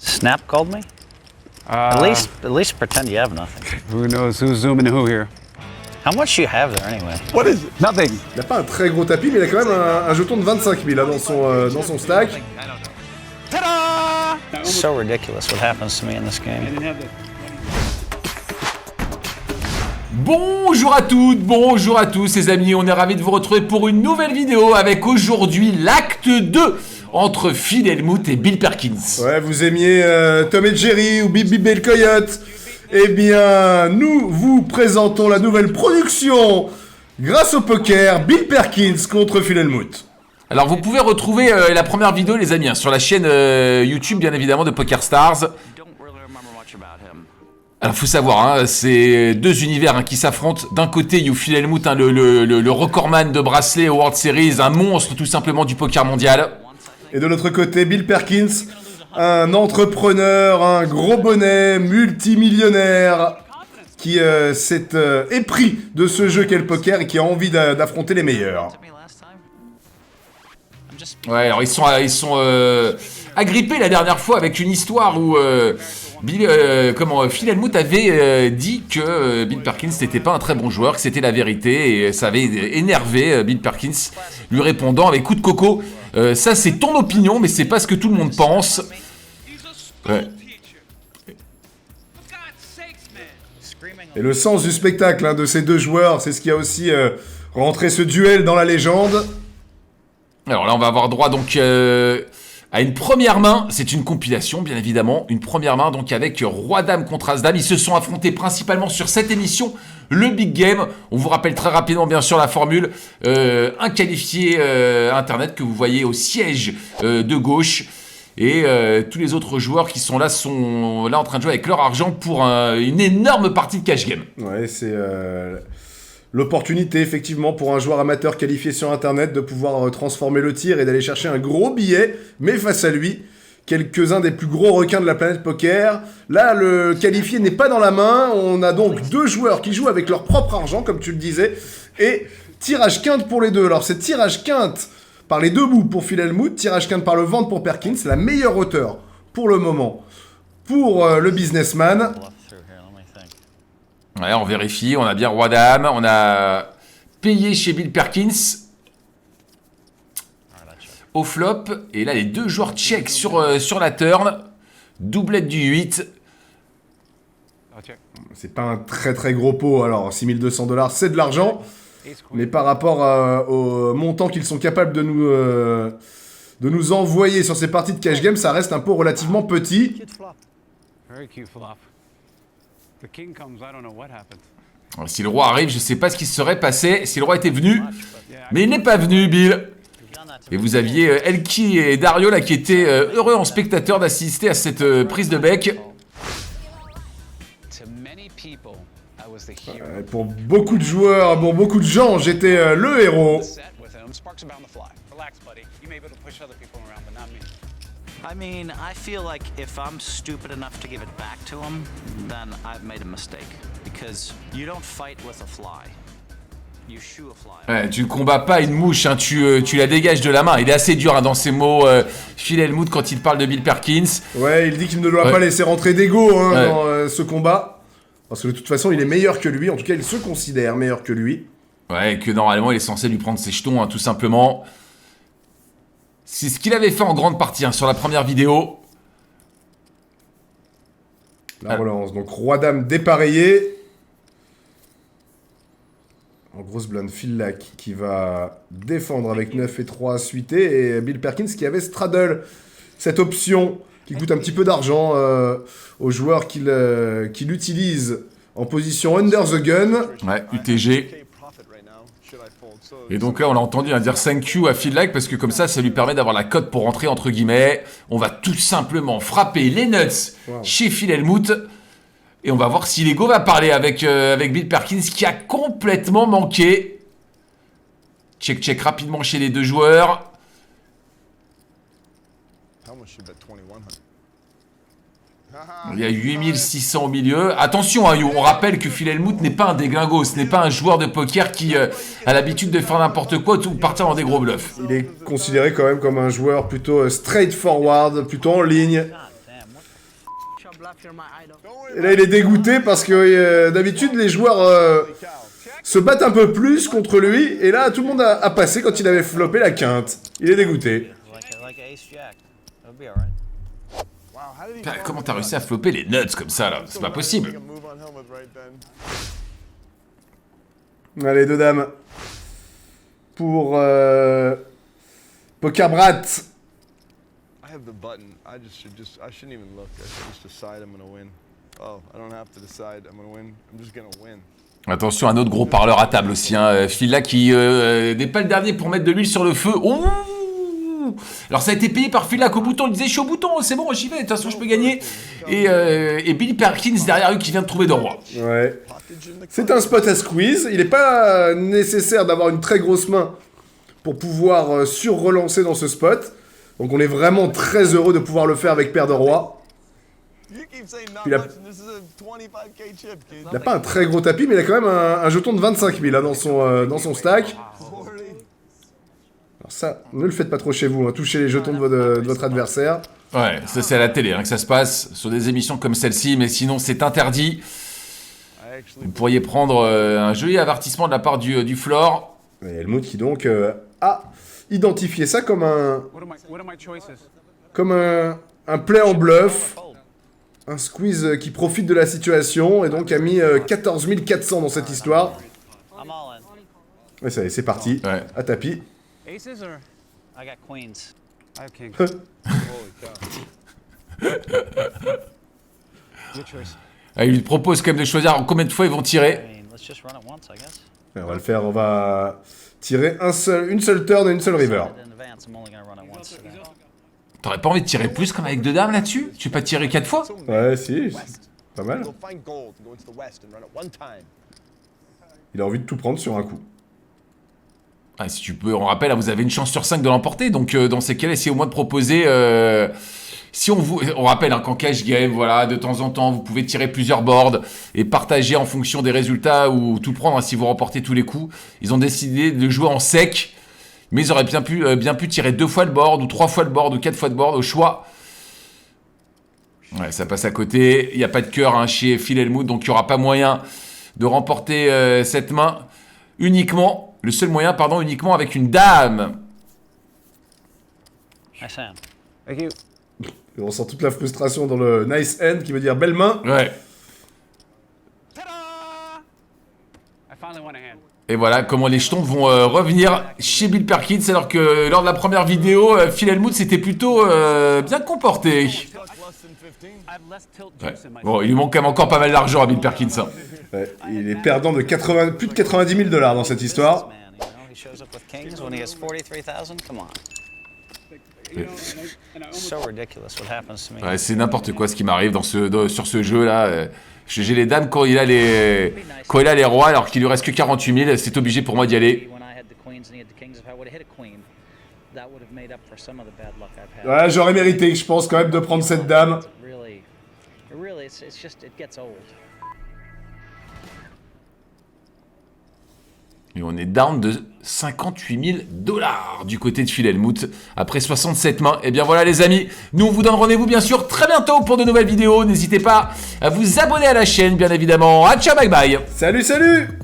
Snap called me? At least pretend you have nothing. Who knows who's zooming who here? How much do you have there anyway? What is it? Nothing. Il n'a pas un très gros tapis, mais il a quand même un jeton de 25 000 là, dans son stack. Ta-da! So ridiculous what happens to me in this game. Bonjour à toutes, bonjour à tous les amis, on est ravis de vous retrouver pour une nouvelle vidéo avec aujourd'hui l'acte 2 entre Phil Hellmuth et Bill Perkins. Ouais, vous aimiez Tom et Jerry ou Bip Bip et le Coyote? Eh bien, nous vous présentons la nouvelle production grâce au poker, Bill Perkins contre Phil Hellmuth. Alors vous pouvez retrouver la première vidéo les amis sur la chaîne YouTube bien évidemment de PokerStars. Alors faut savoir, c'est deux univers qui s'affrontent. D'un côté, il y a Phil Hellmuth, le recordman de bracelet au World Series, un monstre tout simplement du poker mondial. Et de l'autre côté, Bill Perkins, un entrepreneur, un gros bonnet, multimillionnaire, qui s'est épris de ce jeu qu'est le poker et qui a envie d'affronter les meilleurs. Ouais, alors ils sont agrippés la dernière fois avec une histoire où Phil Hellmuth avait dit que Bill Perkins n'était pas un très bon joueur, que c'était la vérité, et ça avait énervé Bill Perkins, lui répondant avec coup de coco, ça c'est ton opinion, mais c'est pas ce que tout le monde pense. Ouais. Et le sens du spectacle de ces deux joueurs, c'est ce qui a aussi rentré ce duel dans la légende. Alors là on va avoir droit donc à une première main, c'est une compilation bien évidemment, une première main donc avec Roi-Dame contre As-Dame. Ils se sont affrontés principalement sur cette émission, le Big Game. On vous rappelle très rapidement bien sûr la formule, un qualifié internet que vous voyez au siège de gauche. Et tous les autres joueurs qui sont là en train de jouer avec leur argent pour une énorme partie de cash game. Ouais, c'est l'opportunité effectivement pour un joueur amateur qualifié sur internet de pouvoir transformer le tir et d'aller chercher un gros billet, mais face à lui, quelques-uns des plus gros requins de la planète poker. Là, le qualifié n'est pas dans la main, on a donc deux joueurs qui jouent avec leur propre argent, comme tu le disais, et tirage quinte pour les deux. Alors c'est tirage quinte par les deux bouts pour Phil Hellmuth, tirage quinte par le ventre pour Perkins, c'est la meilleure hauteur pour le moment pour le businessman. Ouais, on vérifie, on a bien Roi-Dame, on a payé chez Bill Perkins au flop, et là les deux joueurs check sur la turn, doublette du 8. C'est pas un très très gros pot, alors 6200 $, c'est de l'argent, mais par rapport au montant qu'ils sont capables de nous envoyer sur ces parties de cash game, ça reste un pot relativement petit. Alors, si le roi arrive, je sais pas ce qui se serait passé si le roi était venu, mais il n'est pas venu, Bill. Et vous aviez Elki et Dario là qui étaient heureux en spectateur d'assister à cette prise de bec. Pour beaucoup de joueurs, pour beaucoup de gens, j'étais le héros. I mean, I feel like if I'm stupid enough to give it back to him, then I've made a mistake. Because you don't fight with a fly. You shoot a fly. Ouais, tu ne combats pas une mouche, tu la dégages de la main. Il est assez dur dans ses mots, Phil Hellmuth, quand il parle de Bill Perkins. Ouais, il dit qu'il ne doit pas laisser rentrer d'ego dans ce combat. Parce que de toute façon, il est meilleur que lui. En tout cas, il se considère meilleur que lui. Ouais, et que normalement, il est censé lui prendre ses jetons, tout simplement. C'est ce qu'il avait fait en grande partie sur la première vidéo. La relance. Donc, Roi-Dame dépareillé. En grosse blinde, Phil Lack qui va défendre avec 9 et 3 suité. Et Bill Perkins qui avait straddle cette option qui coûte un petit peu d'argent aux joueurs qui l'utilisent en position under the gun. Ouais, UTG. Et donc là, on l'a entendu dire thank you à Phil Lack parce que comme ça lui permet d'avoir la cote pour rentrer entre guillemets. On va tout simplement frapper les nuts chez Phil Hellmuth. Et on va voir si l'ego va parler avec Bill Perkins qui a complètement manqué. Check rapidement chez les deux joueurs. Il y a 8600 au milieu. Attention, hein, on rappelle que Phil Hellmuth n'est pas un déglingo. Ce n'est pas un joueur de poker qui a l'habitude de faire n'importe quoi ou partir dans des gros bluffs. Il est considéré quand même comme un joueur plutôt straightforward, plutôt en ligne. Et là, il est dégoûté parce que d'habitude, les joueurs se battent un peu plus contre lui. Et là, tout le monde a passé quand il avait flopé la quinte. Il est dégoûté. Like ace jack. It'll be alright. Putain, comment t'as réussi à flopper les nuts comme ça, là? C'est pas possible. Allez, 2 dames. Pour Pokerbrat. I have the button. I shouldn't even look. I should just decide I'm gonna win. Oh, I don't have to decide I'm gonna win. I'm just gonna win. Attention, un autre gros parleur à table aussi, hein. Phil qui n'est pas le dernier pour mettre de l'huile sur le feu. Ouh! Alors ça a été payé par Phil au bouton, il disait je suis au bouton, c'est bon, j'y vais, de toute façon je peux gagner. Et Billy Perkins derrière lui qui vient de trouver de roi. Ouais. C'est un spot à squeeze. Il n'est pas nécessaire d'avoir une très grosse main pour pouvoir sur-relancer dans ce spot. Donc on est vraiment très heureux de pouvoir le faire avec paire de roi. Il a pas un très gros tapis, mais il a quand même un jeton de 25 000 hein, dans son stack. Alors ça, ne le faites pas trop chez vous, hein. Touchez les jetons de votre adversaire. Ouais, ça c'est à la télé hein, que ça se passe, sur des émissions comme celle-ci, mais sinon c'est interdit. Vous pourriez prendre un joli avertissement de la part du floor. Et Helmut qui donc a identifié ça comme un play en bluff. Un squeeze qui profite de la situation et donc a mis 14 400 dans cette histoire. I'm all in. Et ça y est, c'est parti. Ouais. À tapis. Aces or I got queens. I have kings. Your choice. Ah, il propose quand même de choisir en combien de fois ils vont I tirer. mean, let's just run it once, I guess. On va le faire, on va tirer une seule turn et une seule river. In advance, I'm only gonna run it once today. T'aurais pas envie de tirer plus comme avec 2 dames là-dessus? Tu peux pas tirer 4 fois? Ouais, si, pas mal. Go find gold and go into the west and run it one time. Il a envie de tout prendre sur un coup. Ah, si tu peux, on rappelle, hein, vous avez une chance sur 5 de l'emporter, donc dans ces cas-là, essayez au moins de proposer... Si on rappelle hein, qu'en cash game, voilà, de temps en temps, vous pouvez tirer plusieurs boards et partager en fonction des résultats ou tout prendre hein, si vous remportez tous les coups. Ils ont décidé de jouer en sec, mais ils auraient bien pu tirer 2 fois le board ou 3 fois le board ou 4 fois le board au choix. Ouais, ça passe à côté. Il n'y a pas de cœur hein, chez Phil Hellmuth, donc il n'y aura pas moyen de remporter cette main uniquement. Le seul moyen, pardon, uniquement avec une dame. Nice hand. Thank you. Et on sent toute la frustration dans le nice end qui veut dire belle main. Ouais. Ta-da! I finally won a hand. Et voilà comment les jetons vont revenir chez Bill Perkins, alors que lors de la première vidéo, Phil Hellmuth s'était plutôt bien comporté. I have less tilt Ouais. juice in my Bon, il lui manque quand même encore pas mal d'argent à Bill Perkins. Hein. Ouais, il est perdant de plus de 90 000 $ dans cette histoire. Man, you know, he shows up with kings when he has 43,000. Come on. So ridiculous what happens to me. Ouais, c'est n'importe quoi ce qui m'arrive sur ce jeu-là. J'ai les dames quand il a les rois, alors qu'il lui reste que 48 000. C'est obligé pour moi d'y aller. When I had the queens and he had the kings, if I would have hit a queen, that would have made up for some of the bad luck I've had. Ouais, j'aurais mérité, je pense, quand même de prendre cette dame. Really, it's just, it gets old. Et on est down de 58 000 $ du côté de Phil Hellmuth après 67 mains. Et bien voilà les amis, nous on vous donne rendez-vous bien sûr très bientôt pour de nouvelles vidéos. N'hésitez pas à vous abonner à la chaîne bien évidemment. Ah, ciao, bye bye. Salut, salut!